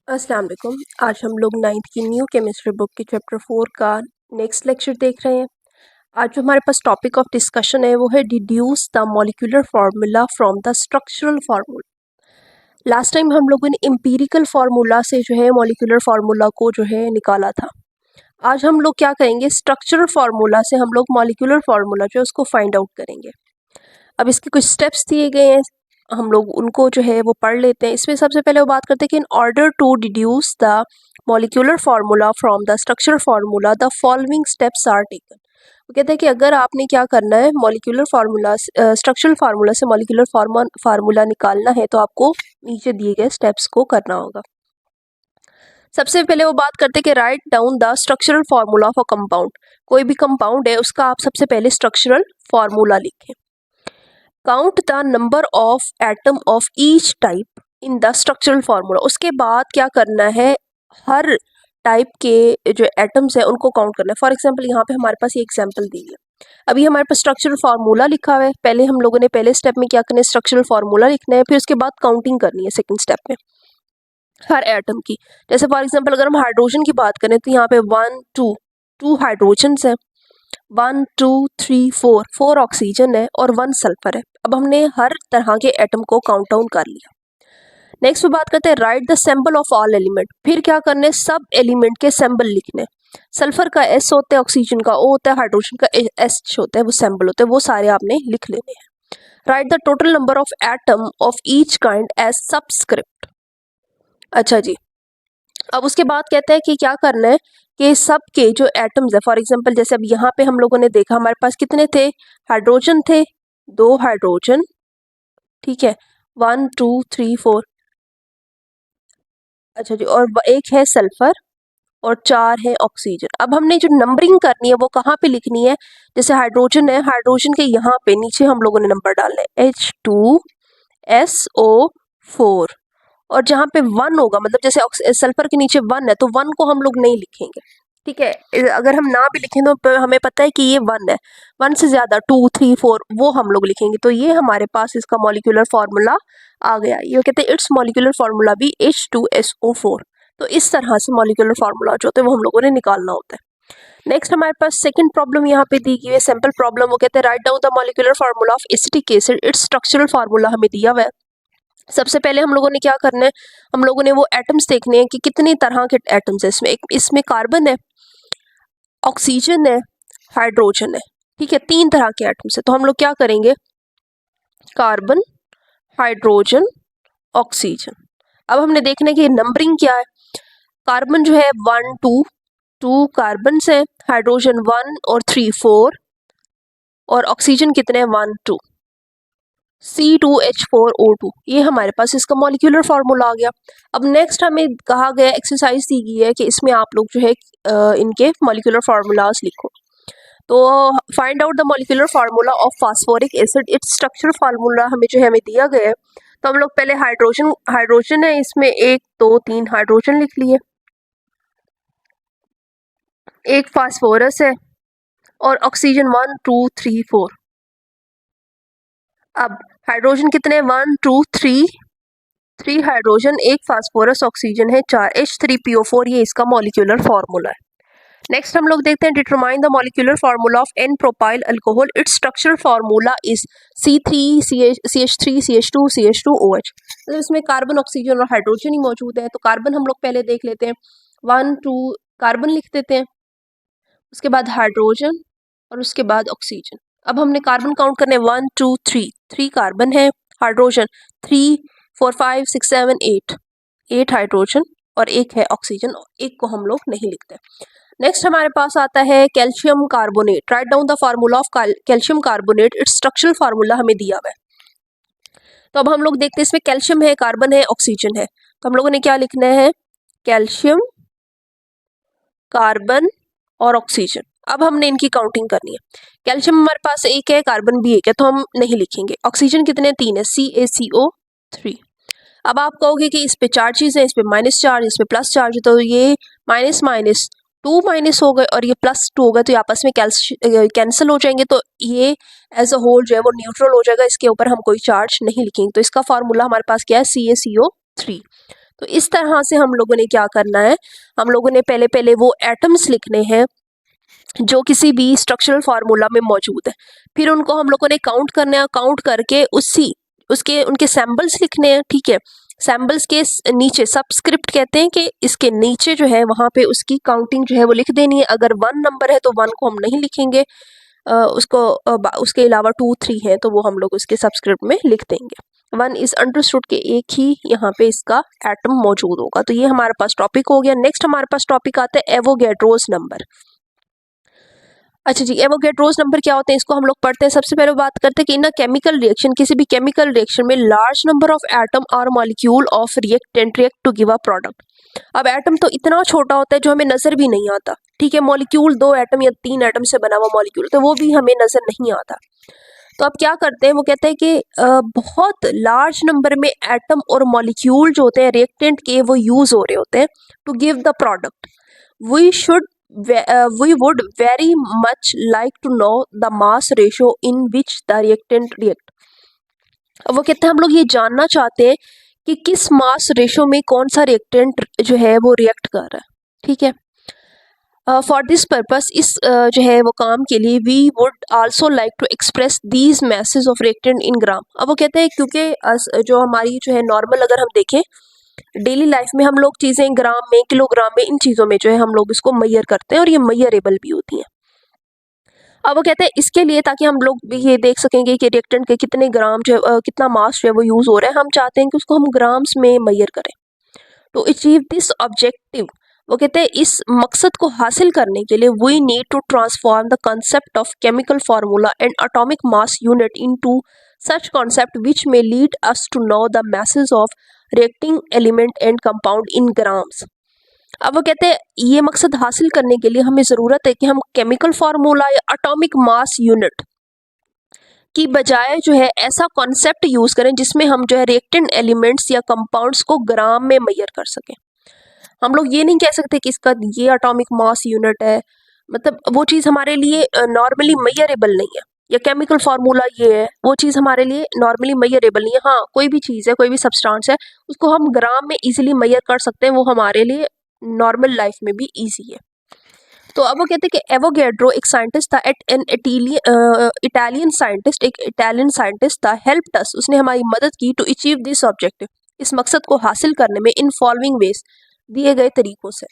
अस्सलाम वालेकुम। आज हम लोग 9th की न्यू केमिस्ट्री बुक के चैप्टर 4 का नेक्स्ट लेक्चर देख रहे हैं। आज जो हमारे पास टॉपिक ऑफ डिस्कशन है वो है deduce the molecular formula from the structural formula. Last time हम लोगों ने एम्पिरिकल फार्मूला से जो है मॉलिक्यूलर फार्मूला को जो है निकाला था। आज हम लोग क्या करेंगे, स्ट्रक्चरल फार्मूला से हम लोग मॉलिक्यूलर फार्मूला जो है उसको फाइंड आउट करेंगे। अब इसके कुछ स्टेप्स दिए गए हैं, हम लोग उनको जो है वो पढ़ लेते हैं। इसमें सबसे पहले वो बात करते हैं कि in order to deduce the molecular formula from the structural formula the following steps are taken. वो कहते हैं कि अगर आपने क्या करना है, मॉलिक्यूलर फार्मूला स्ट्रक्चरल फार्मूला से मॉलिक्यूलर फार्मूला निकालना है तो आपको नीचे दिए गए स्टेप्स को करना होगा। सबसे पहले वो बात करते हैं कि write down the structural formula of a compound. कोई भी कंपाउंड है उसका आप सबसे पहले स्ट्रक्चरल फार्मूला लिखें। Count the number of atom of each type in the structural formula. उसके बाद क्या करना है, हर टाइप के जो एटम्स है उनको काउंट करना है। फॉर एग्जांपल यहाँ पे हमारे पास ये एग्जांपल दी है। अभी हमारे पास स्ट्रक्चरल फार्मूला लिखा हुआ है। पहले हम लोगों ने पहले स्टेप में क्या करना है, स्ट्रक्चरल फार्मूला लिखना है, फिर उसके बाद काउंटिंग करनी है सेकंड स्टेप में हर एटम की। जैसे फॉर एग्जांपल अगर हम हाइड्रोजन की बात करें तो यहाँ पे 1 2 2 हाइड्रोजन्स है, 1 2 3 4 4 ऑक्सीजन है और 1 सल्फर है। अब हमने हर तरह के एटम को काउंट डाउन कर लिया। नेक्स्ट बात करते हैं write the symbol of all element. फिर क्या करने, सब एलिमेंट के सिंबल लिखने। सल्फर का एस होता है, ऑक्सीजन का ओ होता है, हाइड्रोजन का एस होता है, वो सिंबल होते हैं, वो सारे आपने लिख लेने हैं। Write the total number of atom of each kind as subscript. अच्छा जी, अब उसके बाद कहते हैं कि क्या करना है कि सब के जो एटम्स है, फॉर एग्जांपल जैसे अब यहाँ पे हम लोगों ने देखा हमारे पास कितने थे, हाइड्रोजन थे, 2 हाइड्रोजन, ठीक है, 1 2 3 4। अच्छा जी, और एक है सल्फर और 4 है ऑक्सीजन। अब हमने जो नंबरिंग करनी है वो कहाँ पे लिखनी है, जैसे हाइड्रोजन है, हाइड्रोजन के यहाँ पे नीचे हम लोगों ने नंबर डालना है H2SO4, और जहाँ पे 1 होगा, मतलब जैसे सल्फर के नीचे 1 है तो 1 को हम लोग नहीं लिखेंगे, ठीक है। अगर हम ना भी लिखें तो हमें पता है कि ये 1 है, 1 से ज़्यादा 2 3 4 वो हम लोग लिखेंगे। तो ये हमारे पास इसका मॉलिक्यूलर फार्मूला आ गया। ये कहते हैं इट्स मॉलिक्यूलर फार्मूला भी H2SO4। तो इस तरह से मॉलिक्यूलर फार्मूला जो होते हैं वो हम लोगों ने निकालना होता है। नेक्स्ट हमारे पास सेकंड प्रॉब्लम यहाँ पे दी गई है, सिंपल प्रॉब्लम। वो कहते हैं write down the molecular formula of acetic acid. It's structural formula हमें दिया हुआ है। सबसे पहले हम लोगों ने क्या करना है, हम लोगों ने वो एटम्स देखने हैं कि कितनी तरह के एटम्स है इसमें। इसमें कार्बन है, ऑक्सीजन है, हाइड्रोजन है, ठीक है, 3 तरह के एटम्स है। तो हम लोग क्या करेंगे, कार्बन, हाइड्रोजन, ऑक्सीजन। अब हमने देखना है कि नंबरिंग क्या है। कार्बन जो है 1 2 2 कार्बन है, हाइड्रोजन 1 और 3 4, और ऑक्सीजन कितने हैं 1 2, C2H4O2। ये हमारे पास इसका मॉलिक्यूलर फार्मूला आ गया। अब नेक्स्ट हमें कहा गया, एक्सरसाइज दी गई है कि इसमें आप लोग जो है इनके मॉलिक्यूलर फार्मूलाज लिखो। तो find out the molecular formula of phosphoric acid. It's structural formula हमें जो है हमें दिया गया है। तो हम लोग पहले हाइड्रोजन है, इसमें 1 2 3 हाइड्रोजन लिख लिए, एक फास्फोरस है और ऑक्सीजन 1 2 3 4। अब हाइड्रोजन कितने, 1 2 3 हाइड्रोजन, एक फास्फोरस, ऑक्सीजन है 4, H3PO4। ये इसका मॉलिक्यूलर फार्मूला है। नेक्स्ट हम लोग देखते हैं determine the molecular formula of an propyl alcohol. Its structural formula is C3CH2CH2CH2OH। मतलब इसमें कार्बन, ऑक्सीजन और हाइड्रोजन ही मौजूद है। तो कार्बन हम लोग पहले देख लेते हैं, 1 2 कार्बन लिख देते हैं, उसके बाद हाइड्रोजन और उसके बाद ऑक्सीजन। अब हमने कार्बन काउंट करने 1 2 3, 3 कार्बन है, हाइड्रोजन 3 4 5 6 7 8, 8 हाइड्रोजन और एक है ऑक्सीजन, एक को हम लोग नहीं लिखते। नेक्स्ट हमारे पास आता है calcium carbonate. Write down the formula of calcium carbonate. It's structural formula हमें दिया हुआ है। तो अब हम लोग देखते हैं, इसमें कैल्शियम है, कार्बन है, ऑक्सीजन है। तो हम लोगों ने क्या लिखना है, कैल्शियम, कार्बन और ऑक्सीजन। अब हमने इनकी काउंटिंग करनी है। कैल्शियम हमारे पास 1 है, कार्बन भी 1 है, तो हम नहीं लिखेंगे। ऑक्सीजन कितने, 3 है, CaCO3। अब आप कहोगे कि इस पे चार्जेस है, इस पे माइनस चार्ज, इस पे प्लस चार्ज है, तो ये माइनस माइनस 2 माइनस हो गए और ये प्लस 2 हो गए, तो ये आपस में कैंसिल हो जाएंगे। तो ये एज अ होल जो है वो न्यूट्रल हो जाएगा, इसके ऊपर हम कोई चार्ज नहीं लिखेंगे। तो इसका फार्मूला हमारे पास क्या है, CaCO3। तो इस तरह से हम लोगों ने क्या करना है, हम लोगों ने पहले पहले वो एटम्स लिखने हैं जो किसी भी स्ट्रक्चरल फार्मूला में मौजूद है, फिर उनको हम लोगों ने काउंट करना है, काउंट करके उसके उनके सैम्बल्स लिखने हैं। ठीक है, सैम्बल्स के नीचे सबस्क्रिप्ट कहते हैं कि इसके नीचे जो है वहाँ पे उसकी काउंटिंग जो है वो लिख देनी है। अगर 1 नंबर है तो 1 को हम नहीं लिखेंगे, उसके अलावा 2 3 है तो वो हम लोग उसके सबस्क्रिप्ट में लिख देंगे। 1 इज अंडरस्टूड के एक ही यहाँ पे इसका एटम मौजूद होगा। तो ये हमारे पास टॉपिक हो गया। नेक्स्ट हमारे पास टॉपिक आता है एवोगैड्रोस नंबर। अच्छा जी, एवोगैड्रोस नंबर क्या होते हैं इसको हम लोग पढ़ते हैं। सबसे पहले बात करते हैं कि इन अ केमिकल रिएक्शन, किसी भी केमिकल रिएक्शन में लार्ज नंबर ऑफ एटम और molecule of reactant react to give a product. अब एटम तो इतना छोटा होता है जो हमें नजर भी नहीं आता। ठीक है, मॉलिक्यूल 2 एटम या 3 एटम से बना हुआ मॉलिक्यूल तो वो भी हमें नजर नहीं आता। तो अब क्या करते हैं, वो कहते हैं कि बहुत लार्ज नंबर में एटम और मॉलिक्यूल जो होते हैं रिएक्टेंट के वो यूज हो रहे होते हैं to give the product. We would very much like to know the mass ratio in which the reactant react। अब वो कहते हैं हम लोग ये जानना चाहते हैं कि किस मास रेशो में कौन सा रिएक्टेंट जो है वो रिएक्ट कर रहा है। ठीक है, फॉर दिस पर्पस इस जो है वो काम के लिए we would also like to express these message of reactant in gram. अब वो कहते हैं क्योंकि जो हमारी जो है नॉर्मल अगर हम देखें डेली लाइफ में हम लोग चीज़ें ग्राम में, किलोग्राम में, इन चीज़ों में जो है हम लोग इसको मैयर करते हैं और ये मैयरेबल भी होती हैं। अब वो कहते हैं इसके लिए ताकि हम लोग भी ये देख सकेंगे कि रिएक्टेंट के कितने ग्राम जो कितना मास जो है वो यूज़ हो रहा है, हम चाहते हैं कि उसको हम ग्राम्स में मैयर करें। टू अचीव दिस ऑब्जेक्टिव, वो कहते हैं इस मकसद को हासिल करने के लिए we need to transform the concept of chemical formula and atomic mass unit into such concept which may lead us to know the masses of reacting element and compound in grams। अब वो कहते हैं ये मकसद हासिल करने के लिए हमें ज़रूरत है कि हम केमिकल फार्मूला या एटॉमिक मास यूनिट की बजाय जो है ऐसा कॉन्सेप्ट यूज़ करें जिसमें हम जो है रिएक्टेंट एलिमेंट्स या कंपाउंड्स को ग्राम में मैयर कर सकें। हम लोग ये नहीं कह सकते कि इसका ये एटॉमिक मास यूनिट है, मतलब वो चीज़ हमारे लिए नॉर्मली मैयरेबल नहीं है, या केमिकल फार्मूला ये है वो चीज़ हमारे लिए नॉर्मली मैयरेबल नहीं है। हाँ, कोई भी चीज़ है, कोई भी सब्सटेंस है, उसको हम ग्राम में इजीली मैयर कर सकते हैं, वो हमारे लिए नॉर्मल लाइफ में भी ईजी है। तो अब वो कहते हैं कि एवोगैड्रो एक साइंटिस्ट था, इटालियन साइंटिस्ट, एक इटालियन साइंटिस्ट था। हेल्प अस, उसने हमारी मदद की टू अचीव दिस ऑब्जेक्टिव, इस मकसद को हासिल करने में इन फॉलोइंग वेज, दिए गए तरीकों से।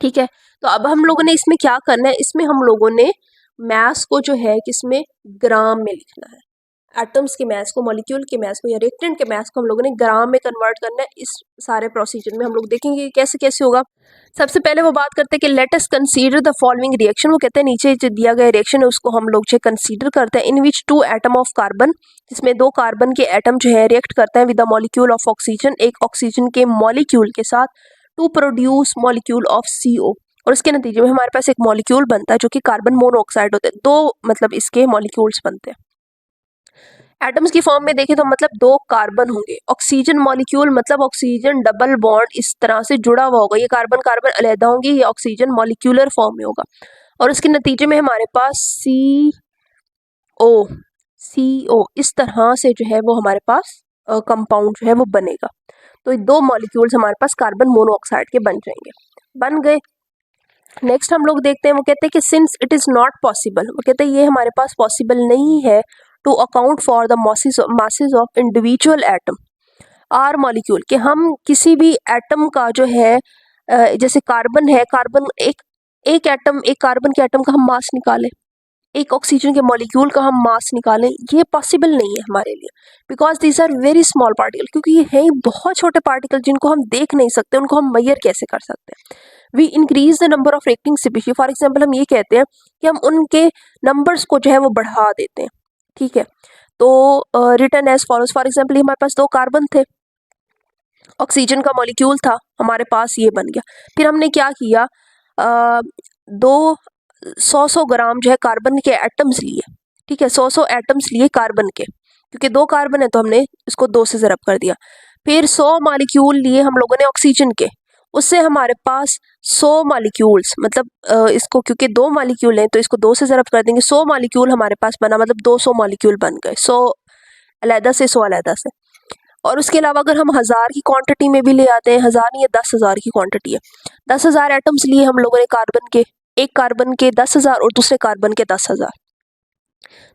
ठीक है, तो अब हम लोगों ने इसमें क्या करना है, इसमें हम लोगों ने मैस को जो है किसमें ग्राम में लिखना है। एटम्स के मैस को, मॉलिक्यूल के मैस को या रिएक्टेंट के मैस को हम लोगों ने ग्राम में कन्वर्ट करना है। इस सारे प्रोसीजर में हम लोग देखेंगे कि कैसे कैसे होगा। सबसे पहले वो बात करते हैं कि let us consider the following reaction. वो कहते हैं नीचे जो दिया गया रिएक्शन है उसको हम लोग जो कंसीडर करते हैं। इन विच 2 एटम ऑफ कार्बन, जिसमें 2 कार्बन के एटम जो है रिएक्ट करते हैं with the molecule of oxygen, एक ऑक्सीजन के मॉलिक्यूल के साथ, to produce molecule of CO। और इसके नतीजे में हमारे पास एक मॉलिक्यूल बनता है जो कि कार्बन मोनोऑक्साइड होते हैं। 2 मतलब इसके मॉलिक्यूल्स बनते हैं। एटम्स की फॉर्म में देखें तो मतलब 2 कार्बन होंगे। ऑक्सीजन मॉलिक्यूल मतलब ऑक्सीजन डबल बॉन्ड इस तरह से जुड़ा हुआ होगा, ये कार्बन कार्बन अलहदा होंगे, ये ऑक्सीजन मॉलिक्यूलर फॉर्म में होगा। और इसके नतीजे में हमारे पास CO इस तरह से जो है वो हमारे पास कंपाउंड जो है वो बनेगा। तो ये 2 मॉलिक्यूल्स हमारे पास कार्बन मोनोऑक्साइड के बन जाएंगे, बन गए। नेक्स्ट हम लोग देखते हैं, वो कहते हैं कि since it is not possible, वो कहते हैं ये हमारे पास पॉसिबल नहीं है to account for the masses of individual atom or molecule, कि हम किसी भी एटम का जो है जैसे कार्बन है, कार्बन एक एटम, एक कार्बन के एटम का हम मास निकालें, एक ऑक्सीजन के मॉलिक्यूल का हम मास निकालें, ये पॉसिबल नहीं है हमारे लिए। Because these are very small particle, क्योंकि ये हैं बहुत छोटे पार्टिकल जिनको हम देख नहीं सकते, उनको हम मैयर कैसे कर सकते हैं। We increase the number of reacting species, for example हम ये कहते हैं कि हम उनके नंबर्स को जो है वो बढ़ा देते हैं। ठीक है, तो written as follows, for example हमारे पास 2 कार्बन थे, ऑक्सीजन का मॉलिक्यूल था हमारे पास, ये बन गया। फिर हमने क्या किया, 200 ग्राम जो है कार्बन के एटम्स लिए। ठीक है, 100 एटम्स लिए कार्बन के, क्योंकि 2 कार्बन है तो हमने इसको 2 से ज़रब कर दिया। फिर 100 मॉलिक्यूल लिए हम लोगों ने ऑक्सीजन के, उससे हमारे पास 100 मॉलिक्यूल्स, मतलब इसको क्योंकि 2 मॉलिक्यूल हैं तो इसको 2 से ज़रब कर देंगे, 100 मॉलिक्यूल हमारे पास बना, मतलब 200 मॉलिक्यूल बन गए, 100 अलहदा से 100 अलहदा से। और उसके अलावा अगर हम 1000 की क्वांटिटी में भी ले आते हैं, 1000 नहीं, ये 10,000 की क्वांटिटी है, 10,000 एटम्स लिए हम लोगों ने कार्बन के, एक कार्बन के 10,000 और दूसरे कार्बन के 10,000,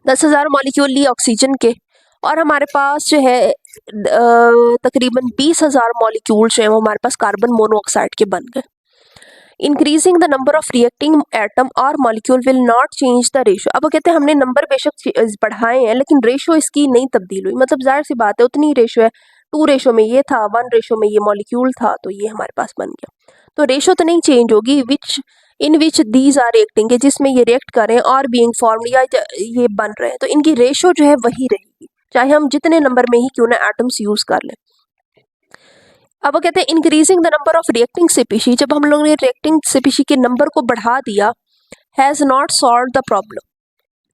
10,000 मॉलिक्यूल लिए ऑक्सीजन के, और हमारे पास जो है तकरीबन 20,000 मॉलिक्यूल जो है वो हमारे पास कार्बन मोनोऑक्साइड के बन गए। Increasing the number of reacting atom और molecule will not change the ratio. अब वो कहते हैं हमने नंबर बेशक बढ़ाए हैं लेकिन रेशियो इसकी नहीं तब्दील हुई, मतलब जाहिर सी बात है उतनी रेशियो है, 2 रेशियो में ये था, 1 रेशियो में ये मॉलिक्यूल था, तो ये हमारे पास बन गया। तो रेशियो तो नहीं चेंज होगी, इन विच दीज आर रिएक्टिंग, जिसमें ये रिएक्ट करें और बीइंग फॉर्म्ड या ये बन रहे हैं, तो इनकी रेशियो जो है वही रहेगी, चाहे हम जितने नंबर में ही क्यों ना एटम्स यूज कर लें। अब वो कहते हैं increasing the number of reacting species, जब हम लोगों ने रिएक्टिंग स्पीशीज के नंबर को बढ़ा दिया, has not solve the problem,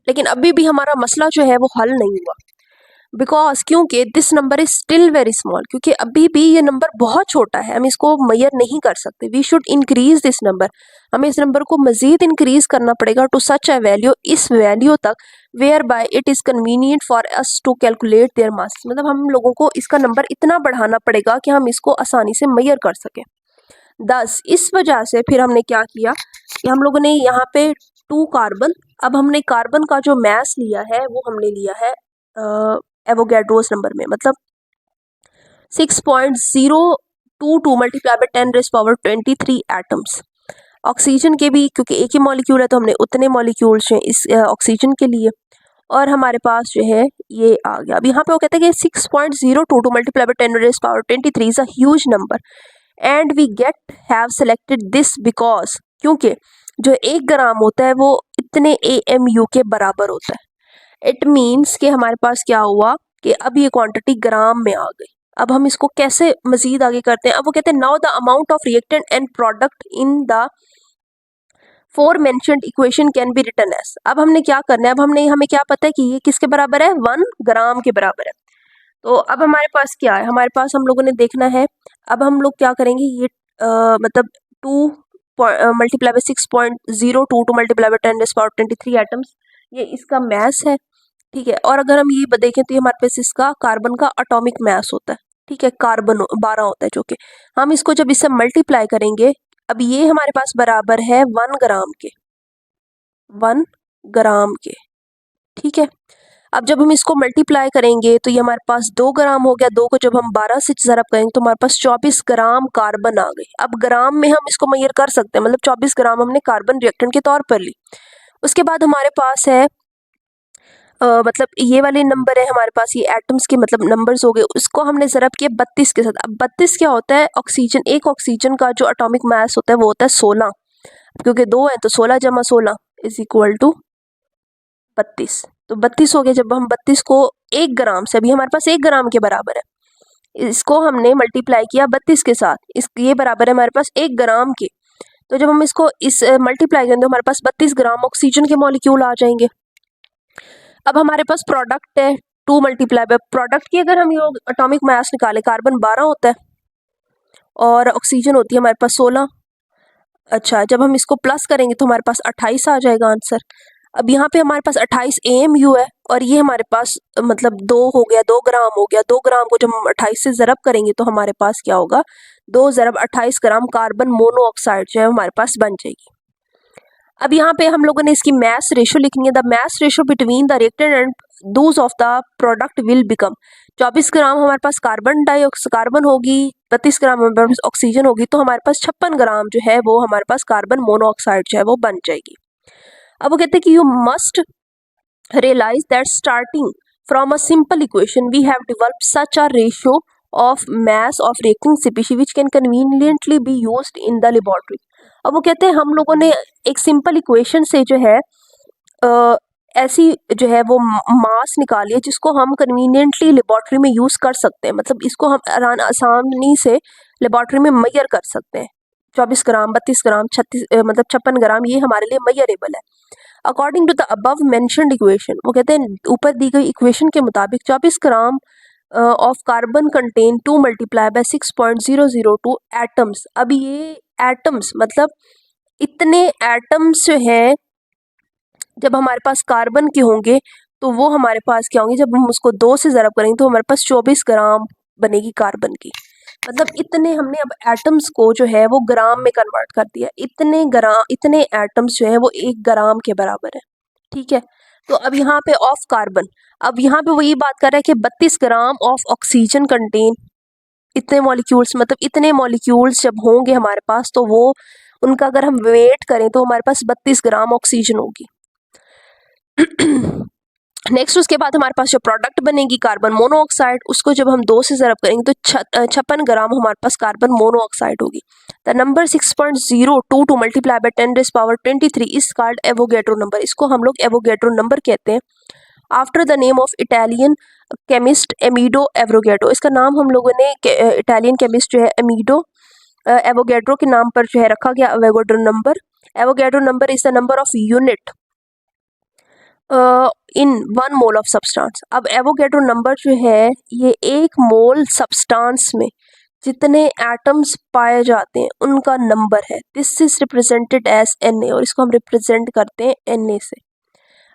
लेकिन अभी भी हमारा मसला जो है वो हल नहीं हुआ, बिकॉज क्योंकि this number is still very small, क्योंकि अभी भी ये नंबर बहुत छोटा है, हम इसको मेजर नहीं कर सकते। We should increase this number, हमें इस नंबर को मजीद इंक्रीज करना पड़ेगा टू सच अ वैल्यू, इस वैल्यू तक whereby it is convenient for us to calculate their mass, मतलब हम लोगों को इसका नंबर इतना बढ़ाना पड़ेगा कि हम इसको आसानी से मेजर कर सकें। 10 इस वजह से फिर हमने क्या किया कि हम लोगों ने यहाँ पे 2 कार्बन, अब हमने कार्बन का जो मास लिया है वो हमने लिया है एवोगैड्रोस नंबर में, मतलब 6.022 मल्टीप्लाई बाय 10⁻23 एटम्स। ऑक्सीजन के भी क्योंकि एक ही मॉलिक्यूल है तो हमने उतने मॉलिक्यूल्स हैं इस ऑक्सीजन के लिए, और हमारे पास जो है ये आ गया। अब यहाँ पे वो कहते हैं कि 6.022 multiply by 10⁻23 is a huge number and we get have selected this because, क्योंकि जो 1 ग्राम होता है वो इतने AMU के बराबर होता है। इट मीन्स कि हमारे पास क्या हुआ कि अब ये क्वांटिटी ग्राम में आ गई। अब हम इसको कैसे मजीद आगे करते हैं, अब वो कहते हैं now the amount of reactant and product in the aforementioned equation can be written as. अब हमने क्या करना है, अब हमें क्या पता है कि ये किसके बराबर है, 1 ग्राम के बराबर है। तो अब हमारे पास क्या है, हमारे पास हम लोगों ने देखना है, अब हम लोग क्या करेंगे, ये मतलब 2 multiply by 6.022 multiply by 10⁻23 atoms, ये इसका मास है, ठीक है। और अगर हम ये देखें तो ये हमारे पास इसका कार्बन का एटॉमिक मास होता है, ठीक है, कार्बन 12 होता है, जो कि हम इसको जब इससे मल्टीप्लाई करेंगे, अब ये हमारे पास बराबर है 1 ग्राम के, 1 ग्राम के, ठीक है। अब जब हम इसको मल्टीप्लाई करेंगे तो ये हमारे पास 2 ग्राम हो गया, 2 को जब हम 12 से ज़रब करेंगे तो हमारे पास 24 ग्राम कार्बन आ गई। अब ग्राम में हम इसको मेजर कर सकते हैं, मतलब 24 ग्राम हमने कार्बन रिएक्टेंट के तौर पर ली। उसके बाद हमारे पास है मतलब ये वाले नंबर है हमारे पास, ये एटम्स के मतलब नंबर्स हो गए, उसको हमने ज़रब किया 32 के साथ। अब 32 क्या होता है, ऑक्सीजन, एक ऑक्सीजन का जो एटॉमिक मास होता है वो होता है 16, क्योंकि 2 है तो 16 × 16 इज इक्वल टू 32, तो 32 हो गया। जब हम 32 को 1 ग्राम से, अभी हमारे पास 1 ग्राम के बराबर है, इसको हमने मल्टीप्लाई किया 32 के साथ, इस ये बराबर है हमारे पास 1 ग्राम के। तो जब हम इसको इस मल्टीप्लाई करेंगे तो हमारे पास 32 ग्राम ऑक्सीजन के मॉलिक्यूल आ जाएंगे। अब हमारे पास प्रोडक्ट है 2 मल्टीप्लाई बाय, प्रोडक्ट की अगर हम ये एटॉमिक मास निकालें, कार्बन 12 होता है और ऑक्सीजन होती है हमारे पास 16। अच्छा, जब हम इसको प्लस करेंगे तो हमारे पास 28 आ जाएगा आंसर। अब यहाँ पे हमारे पास 28 AMU है और ये हमारे पास मतलब 2 हो गया, 2 ग्राम हो गया। 2 ग्राम को जब हम 28 से ज़रब करेंगे तो हमारे पास क्या होगा, 2 × 28 ग्राम कार्बन मोनोऑक्साइड जो है हमारे पास बन जाएगी। अब यहाँ पे हम लोगों ने इसकी मास रेशो लिखनी है, the mass ratio between the reactant and those of the product will become, 24 ग्राम हमारे पास कार्बन होगी, 32 ग्राम हमारे पास ऑक्सीजन होगी, तो हमारे पास 56 ग्राम जो है वो हमारे पास कार्बन मोनोऑक्साइड जो है वो बन जाएगी। अब वो कहते हैं कि you must realise that starting from a simple equation we have developed such a ratio of mass of reacting species which can conveniently be used in the laboratory. अब वो कहते हैं हम लोगों ने एक सिंपल इक्वेशन से जो है ऐसी जो है वो मास निकाली है जिसको हम कन्वीनियंटली लेबोरेटरी में यूज़ कर सकते हैं, मतलब इसको हम आसानी से लेबोरेटरी में मेजर कर सकते हैं। 24 ग्राम, 32 ग्राम, 36 मतलब 56 ग्राम, ये हमारे लिए मेजरेबल है। According to the above mentioned equation, वो कहते हैं ऊपर दी गई इक्वेशन के मुताबिक 24 gram of carbon contain 2 multiply by 6.002 atoms. अब ये एटम्स मतलब इतने एटम्स जो है जब हमारे पास कार्बन के होंगे तो वो हमारे पास क्या होंगे, जब हम उसको 2 से ज़रब करेंगे तो हमारे पास 24 ग्राम बनेगी कार्बन की। मतलब इतने हमने अब एटम्स को जो है वो ग्राम में कन्वर्ट कर दिया। इतने एटम्स जो है वो 1 ग्राम के बराबर है, ठीक है। तो अब यहाँ पे ऑफ कार्बन, अब यहाँ पे वो ये बात कर रहा है कि 32 ग्राम ऑफ ऑक्सीजन कंटेन इतने मॉलिक्यूल्स, मतलब इतने मॉलिक्यूल्स जब होंगे हमारे पास तो वो उनका अगर हम वेट करें तो हमारे पास 32 ग्राम ऑक्सीजन होगी। नेक्स्ट उसके बाद हमारे पास जो प्रोडक्ट बनेगी कार्बन मोनोऑक्साइड, उसको जब हम 2 से ज़रब करेंगे तो 56 ग्राम हमारे पास कार्बन मोनोऑक्साइड होगी। The number 6.022 multiply by 10⁻23 is called Avogadro number. इसको हम लोग एवोगैड्रो नंबर कहते हैं। After the name of Italian chemist Amedeo Avogadro, इसका नाम हम लोगों ने इटालियन केमिस्ट जो है एमिडो एवोगैड्रो के नाम पर जो है रखा गया Avogadro number. Avogadro number is the number of unit in 1 mole of substance. अब एवोगैड्रो नंबर जो है ये 1 मोल सब्सटेंस में जितने एटम्स पाए जाते हैं उनका नंबर है। This is represented as Na, और इसको हम रिप्रेजेंट करते हैं Na से।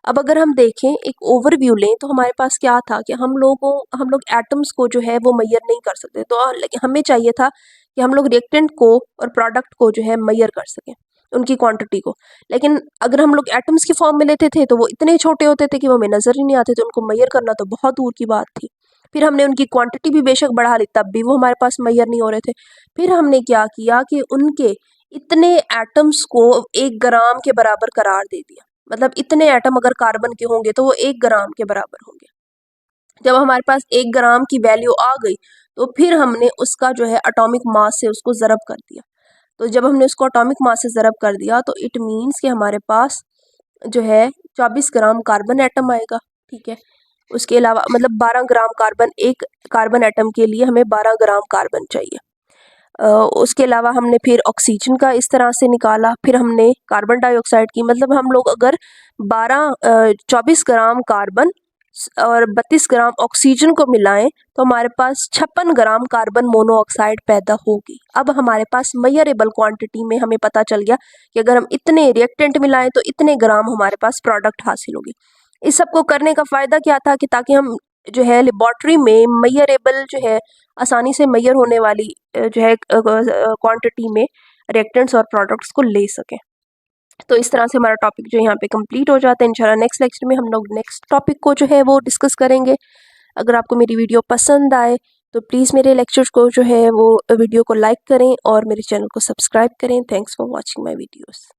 अब अगर हम देखें एक ओवरव्यू लें तो हमारे पास क्या था कि हम लोग एटम्स को जो है वो मेजर नहीं कर सकते, तो हमें चाहिए था कि हम लोग रिएक्टेंट को और प्रोडक्ट को जो है मेजर कर सकें, उनकी क्वांटिटी को। लेकिन अगर हम लोग एटम्स की फॉर्म में लेते थे तो वो इतने छोटे होते थे कि वो हमें नज़र ही नहीं आते थे, उनको मेजर करना तो बहुत दूर की बात थी। फिर हमने उनकी क्वांटिटी भी बेशक बढ़ा ली तब भी वो हमारे पास मेजर नहीं हो रहे थे। फिर हमने क्या किया कि उनके इतने एटम्स को 1 ग्राम के बराबर करार दे दिया। मतलब इतने एटम अगर कार्बन के होंगे तो वो 1 ग्राम के बराबर होंगे। जब हमारे पास 1 ग्राम की वैल्यू आ गई तो फिर हमने उसका जो है एटॉमिक मास से उसको ज़रब कर दिया। तो जब हमने उसको एटॉमिक मास से ज़रब कर दिया तो इट मीन्स कि हमारे पास जो है 24 ग्राम कार्बन एटम आएगा, ठीक है। उसके अलावा मतलब 12 ग्राम कार्बन, एक कार्बन एटम के लिए हमें 12 ग्राम कार्बन चाहिए। उसके अलावा हमने फिर ऑक्सीजन का इस तरह से निकाला, फिर हमने कार्बन डाइऑक्साइड की, मतलब हम लोग अगर 24 ग्राम कार्बन और 32 ग्राम ऑक्सीजन को मिलाएं तो हमारे पास 56 ग्राम कार्बन मोनोऑक्साइड पैदा होगी। अब हमारे पास मेजरेबल क्वांटिटी में हमें पता चल गया कि अगर हम इतने रिएक्टेंट मिलाएं तो इतने ग्राम हमारे पास प्रोडक्ट हासिल होगी। इस सब को करने का फ़ायदा क्या था कि ताकि हम जो है लेबॉर्ट्री में मेजरेबल जो है आसानी से मेजर होने वाली जो है क्वांटिटी में रिएक्टेंट्स और प्रोडक्ट्स को ले सकें। तो इस तरह से हमारा टॉपिक जो यहाँ पे कंप्लीट हो जाता है। इंशाल्लाह नेक्स्ट लेक्चर में हम लोग नेक्स्ट टॉपिक को जो है वो डिस्कस करेंगे। अगर आपको मेरी वीडियो पसंद आए तो प्लीज़ मेरे लेक्चर्स को जो है वो वीडियो को लाइक करें और मेरे चैनल को सब्सक्राइब करें। Thanks for watching my videos.